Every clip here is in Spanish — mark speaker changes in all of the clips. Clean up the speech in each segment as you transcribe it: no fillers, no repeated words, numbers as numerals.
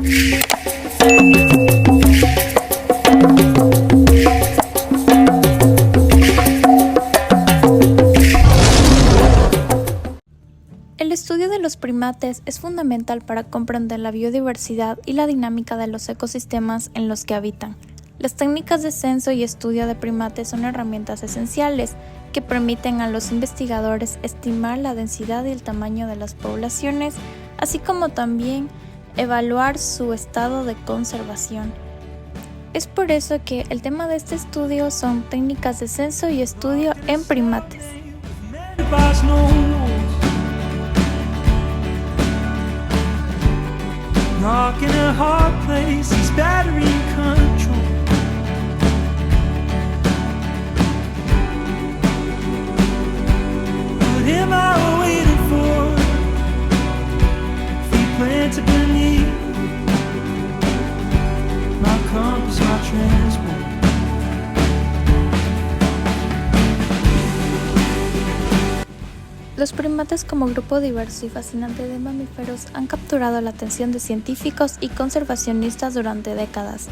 Speaker 1: El estudio de los primates es fundamental para comprender la biodiversidad y la dinámica de los ecosistemas en los que habitan. Las técnicas de censo y estudio de primates son herramientas esenciales que permiten a los investigadores estimar la densidad y el tamaño de las poblaciones, así como también evaluar su estado de conservación. Es por eso que el tema de este estudio son técnicas de censo y estudio en primates.
Speaker 2: Rock in a hard place, he's battery control. What am I waiting for? If we plan to believe my compass, my transport.
Speaker 1: Los primates como grupo diverso y fascinante de mamíferos han capturado la atención de científicos y conservacionistas durante décadas.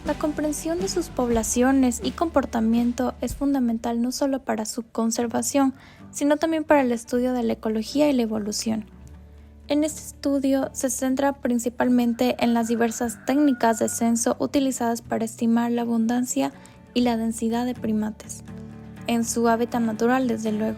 Speaker 1: La comprensión de sus poblaciones y comportamiento es fundamental no solo para su conservación, sino también para el estudio de la ecología y la evolución. En este estudio se centra principalmente en las diversas técnicas de censo utilizadas para estimar la abundancia y la densidad de primates, en su hábitat natural desde luego.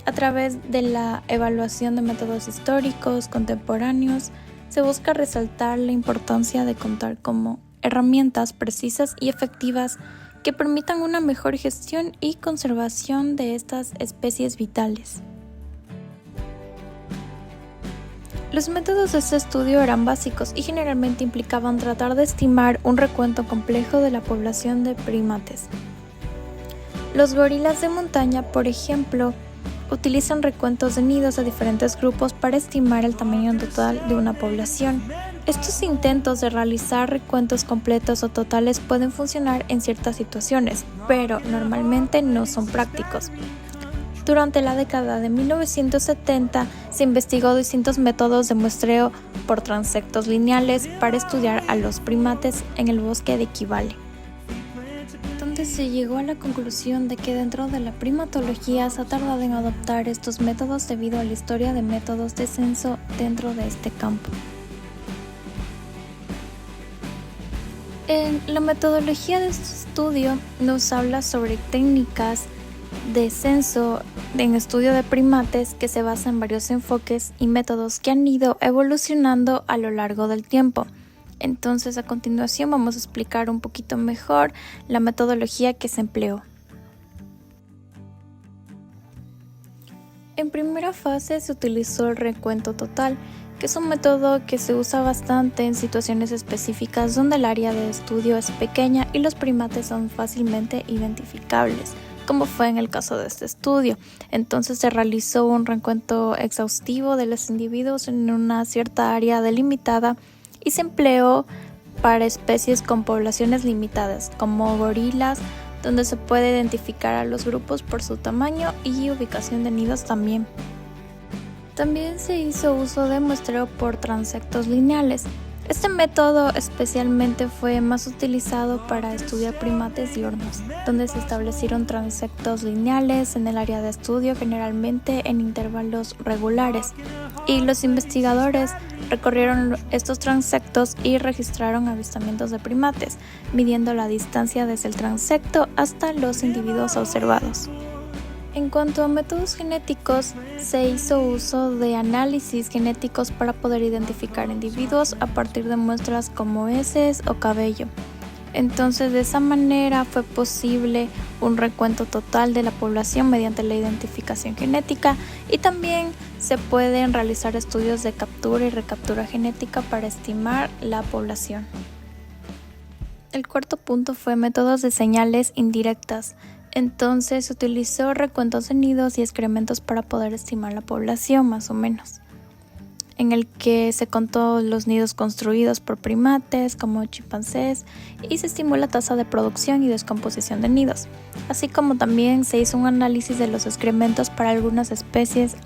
Speaker 1: A través de la evaluación de métodos históricos contemporáneos, se busca resaltar la importancia de contar con herramientas precisas y efectivas que permitan una mejor gestión y conservación de estas especies vitales. Los métodos de este estudio eran básicos y generalmente implicaban tratar de estimar un recuento complejo de la población de primates. Los gorilas de montaña, por ejemplo, utilizan recuentos de nidos de diferentes grupos para estimar el tamaño total de una población. Estos intentos de realizar recuentos completos o totales pueden funcionar en ciertas situaciones, pero normalmente no son prácticos. Durante la década de 1970 se investigó distintos métodos de muestreo por transectos lineales para estudiar a los primates en el bosque de Equivale, donde se llegó a la conclusión de que dentro de la primatología se ha tardado en adoptar estos métodos debido a la historia de métodos de censo dentro de este campo. En la metodología de este estudio nos habla sobre técnicas de censo en estudio de primates que se basa en varios enfoques y métodos que han ido evolucionando a lo largo del tiempo. Entonces, a continuación vamos a explicar un poquito mejor la metodología que se empleó. En primera fase se utilizó el recuento total, que es un método que se usa bastante en situaciones específicas donde el área de estudio es pequeña y los primates son fácilmente identificables, como fue en el caso de este estudio. Entonces se realizó un recuento exhaustivo de los individuos en una cierta área delimitada y se empleó para especies con poblaciones limitadas, como gorilas, donde se puede identificar a los grupos por su tamaño y ubicación de nidos también. También se hizo uso de muestreo por transectos lineales. Este método especialmente fue más utilizado para estudiar primates diurnos, donde se establecieron transectos lineales en el área de estudio, generalmente en intervalos regulares, y los investigadores recorrieron estos transectos y registraron avistamientos de primates, midiendo la distancia desde el transecto hasta los individuos observados. En cuanto a métodos genéticos, se hizo uso de análisis genéticos para poder identificar individuos a partir de muestras como heces o cabello. Entonces, de esa manera fue posible un recuento total de la población mediante la identificación genética, y también se pueden realizar estudios de captura y recaptura genética para estimar la población. El cuarto punto fue métodos de señales indirectas. Entonces se utilizó recuentos de nidos y excrementos para poder estimar la población, más o menos, en el que se contó los nidos construidos por primates como chimpancés y se estimó la tasa de producción y descomposición de nidos, así como también se hizo un análisis de los excrementos para algunas especies,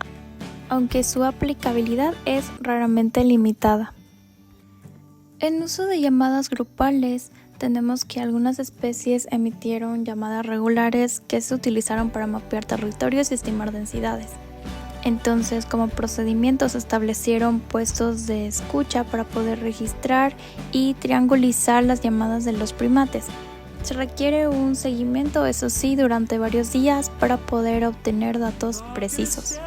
Speaker 1: aunque su aplicabilidad es raramente limitada. En uso de llamadas grupales, tenemos que algunas especies emitieron llamadas regulares que se utilizaron para mapear territorios y estimar densidades. Entonces, como procedimiento se establecieron puestos de escucha para poder registrar y triangulizar las llamadas de los primates. Se requiere un seguimiento, eso sí, durante varios días para poder obtener datos precisos.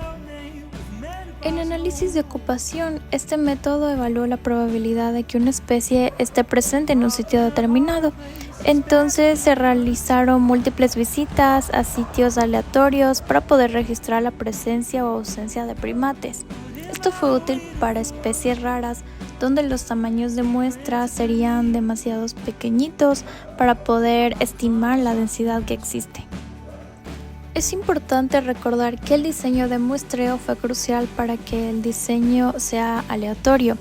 Speaker 1: En análisis de ocupación, este método evalúa la probabilidad de que una especie esté presente en un sitio determinado. Entonces se realizaron múltiples visitas a sitios aleatorios para poder registrar la presencia o ausencia de primates. Esto fue útil para especies raras, donde los tamaños de muestra serían demasiado pequeñitos para poder estimar la densidad que existe. Es importante recordar que el diseño de muestreo fue crucial para que el diseño sea aleatorio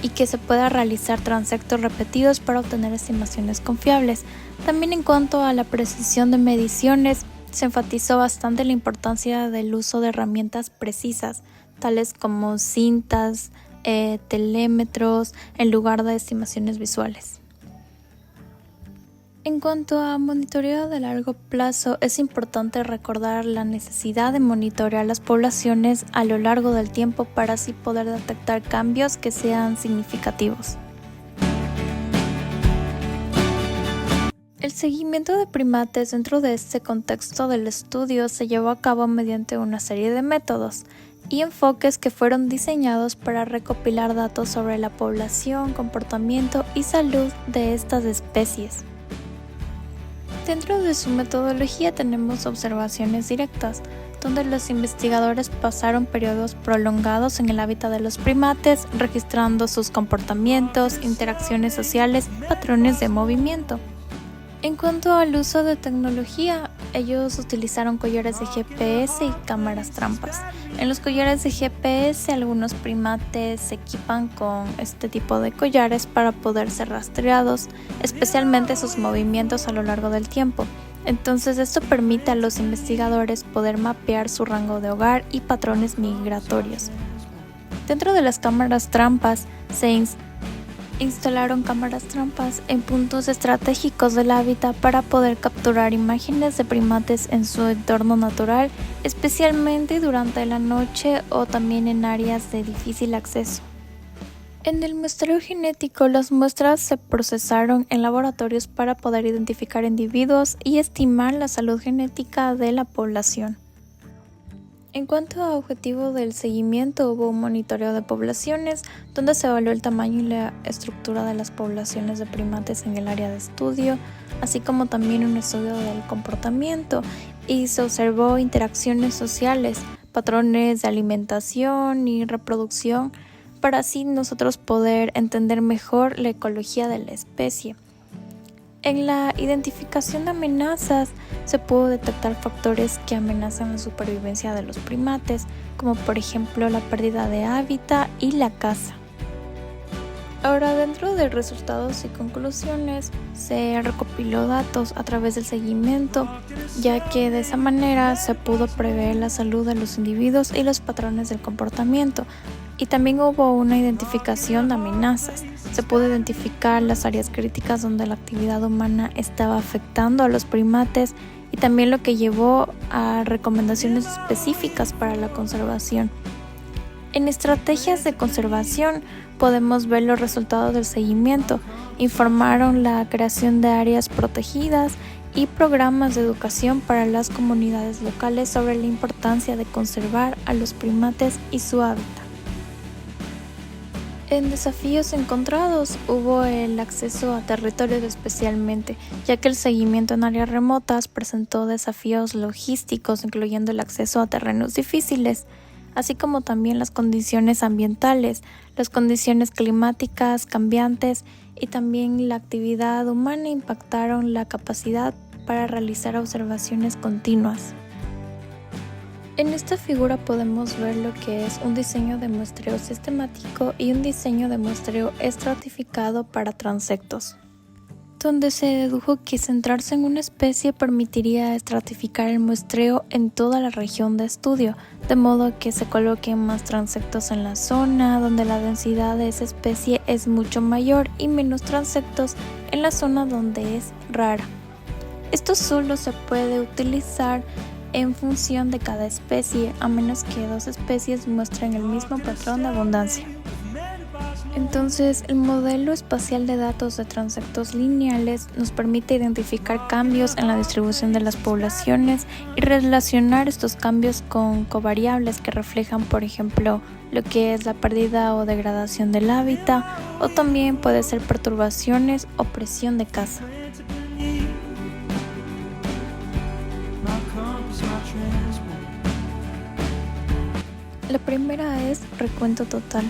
Speaker 1: y que se pueda realizar transectos repetidos para obtener estimaciones confiables. También en cuanto a la precisión de mediciones, se enfatizó bastante la importancia del uso de herramientas precisas, tales como cintas, telémetros, en lugar de estimaciones visuales. En cuanto a monitoreo de largo plazo, es importante recordar la necesidad de monitorear las poblaciones a lo largo del tiempo para así poder detectar cambios que sean significativos. El seguimiento de primates dentro de este contexto del estudio se llevó a cabo mediante una serie de métodos y enfoques que fueron diseñados para recopilar datos sobre la población, comportamiento y salud de estas especies. Dentro de su metodología tenemos observaciones directas, donde los investigadores pasaron periodos prolongados en el hábitat de los primates, registrando sus comportamientos, interacciones sociales y patrones de movimiento. En cuanto al uso de tecnología, ellos utilizaron collares de GPS y cámaras trampas. En los collares de GPS, algunos primates se equipan con este tipo de collares para poder ser rastreados, especialmente sus movimientos a lo largo del tiempo. Entonces, esto permite a los investigadores poder mapear su rango de hogar y patrones migratorios. Dentro de las cámaras trampas, se instalaron cámaras trampas en puntos estratégicos del hábitat para poder capturar imágenes de primates en su entorno natural, especialmente durante la noche o también en áreas de difícil acceso. En el muestreo genético, las muestras se procesaron en laboratorios para poder identificar individuos y estimar la salud genética de la población. En cuanto a objetivo del seguimiento, hubo un monitoreo de poblaciones, donde se evaluó el tamaño y la estructura de las poblaciones de primates en el área de estudio, así como también un estudio del comportamiento, y se observó interacciones sociales, patrones de alimentación y reproducción, para así nosotros poder entender mejor la ecología de la especie. En la identificación de amenazas se pudo detectar factores que amenazan la supervivencia de los primates, como por ejemplo la pérdida de hábitat y la caza. Ahora, dentro de resultados y conclusiones, se recopiló datos a través del seguimiento, ya que de esa manera se pudo prever la salud de los individuos y los patrones del comportamiento. Y también hubo una identificación de amenazas. Se pudo identificar las áreas críticas donde la actividad humana estaba afectando a los primates y también lo que llevó a recomendaciones específicas para la conservación. En estrategias de conservación podemos ver los resultados del seguimiento. Informaron la creación de áreas protegidas y programas de educación para las comunidades locales sobre la importancia de conservar a los primates y su hábitat. En desafíos encontrados hubo el acceso a territorios especialmente, ya que el seguimiento en áreas remotas presentó desafíos logísticos, incluyendo el acceso a terrenos difíciles, así como también las condiciones ambientales, las condiciones climáticas cambiantes y también la actividad humana impactaron la capacidad para realizar observaciones continuas. En esta figura podemos ver lo que es un diseño de muestreo sistemático y un diseño de muestreo estratificado para transectos. donde se dedujo que centrarse en una especie permitiría estratificar el muestreo en toda la región de estudio, de modo que se coloquen más transectos en la zona donde la densidad de esa especie es mucho mayor y menos transectos en la zona donde es rara. Esto solo se puede utilizar en función de cada especie, a menos que dos especies muestren el mismo patrón de abundancia. Entonces, el modelo espacial de datos de transectos lineales nos permite identificar cambios en la distribución de las poblaciones y relacionar estos cambios con covariables que reflejan, por ejemplo, lo que es la pérdida o degradación del hábitat, o también puede ser perturbaciones o presión de caza. La primera es recuento total.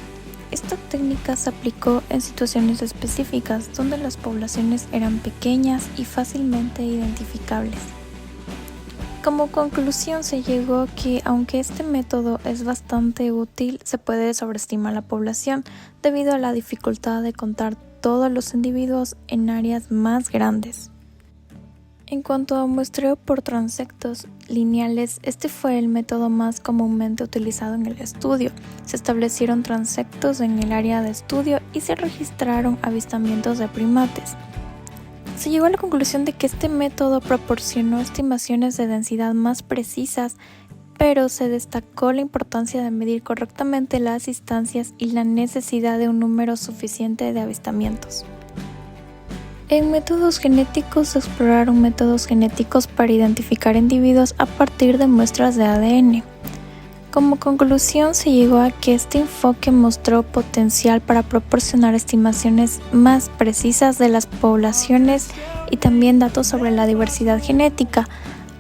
Speaker 1: Esta técnica se aplicó en situaciones específicas donde las poblaciones eran pequeñas y fácilmente identificables. Como conclusión se llegó a que aunque este método es bastante útil, se puede sobreestimar la población debido a la dificultad de contar todos los individuos en áreas más grandes. En cuanto a muestreo por transectos lineales, este fue el método más comúnmente utilizado en el estudio. Se establecieron transectos en el área de estudio y se registraron avistamientos de primates. Se llegó a la conclusión de que este método proporcionó estimaciones de densidad más precisas, pero se destacó la importancia de medir correctamente las distancias y la necesidad de un número suficiente de avistamientos. En métodos genéticos se exploraron métodos genéticos para identificar individuos a partir de muestras de ADN. Como conclusión se llegó a que este enfoque mostró potencial para proporcionar estimaciones más precisas de las poblaciones y también datos sobre la diversidad genética,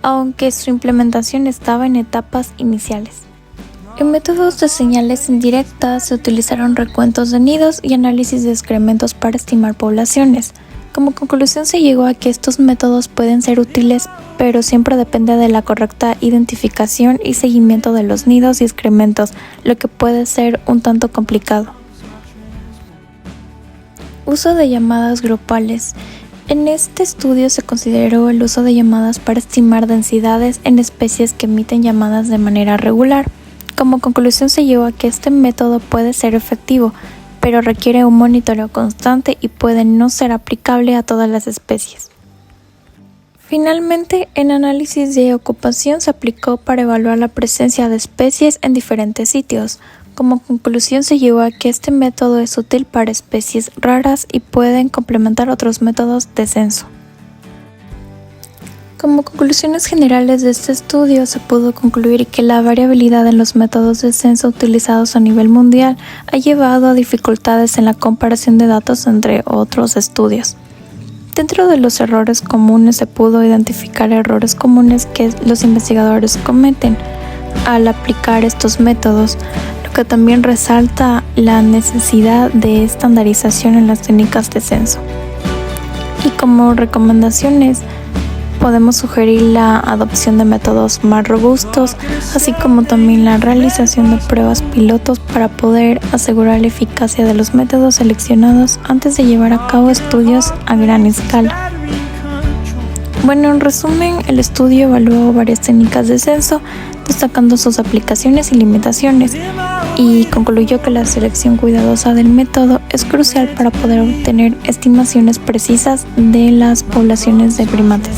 Speaker 1: aunque su implementación estaba en etapas iniciales. En métodos de señales indirectas se utilizaron recuentos de nidos y análisis de excrementos para estimar poblaciones. Como conclusión se llegó a que estos métodos pueden ser útiles, pero siempre depende de la correcta identificación y seguimiento de los nidos y excrementos, lo que puede ser un tanto complicado. Uso de llamadas grupales. En este estudio se consideró el uso de llamadas para estimar densidades en especies que emiten llamadas de manera regular. Como conclusión se llegó a que este método puede ser efectivo, pero requiere un monitoreo constante y puede no ser aplicable a todas las especies. Finalmente, en análisis de ocupación se aplicó para evaluar la presencia de especies en diferentes sitios. Como conclusión se llegó a que este método es útil para especies raras y pueden complementar otros métodos de censo. Como conclusiones generales de este estudio, se pudo concluir que la variabilidad en los métodos de censo utilizados a nivel mundial ha llevado a dificultades en la comparación de datos entre otros estudios. Dentro de los errores comunes se pudo identificar errores comunes que los investigadores cometen al aplicar estos métodos, lo que también resalta la necesidad de estandarización en las técnicas de censo. Y como recomendaciones, podemos sugerir la adopción de métodos más robustos, así como también la realización de pruebas pilotos para poder asegurar la eficacia de los métodos seleccionados antes de llevar a cabo estudios a gran escala. Bueno, en resumen, el estudio evaluó varias técnicas de censo, destacando sus aplicaciones y limitaciones, y concluyó que la selección cuidadosa del método es crucial para poder obtener estimaciones precisas de las poblaciones de primates.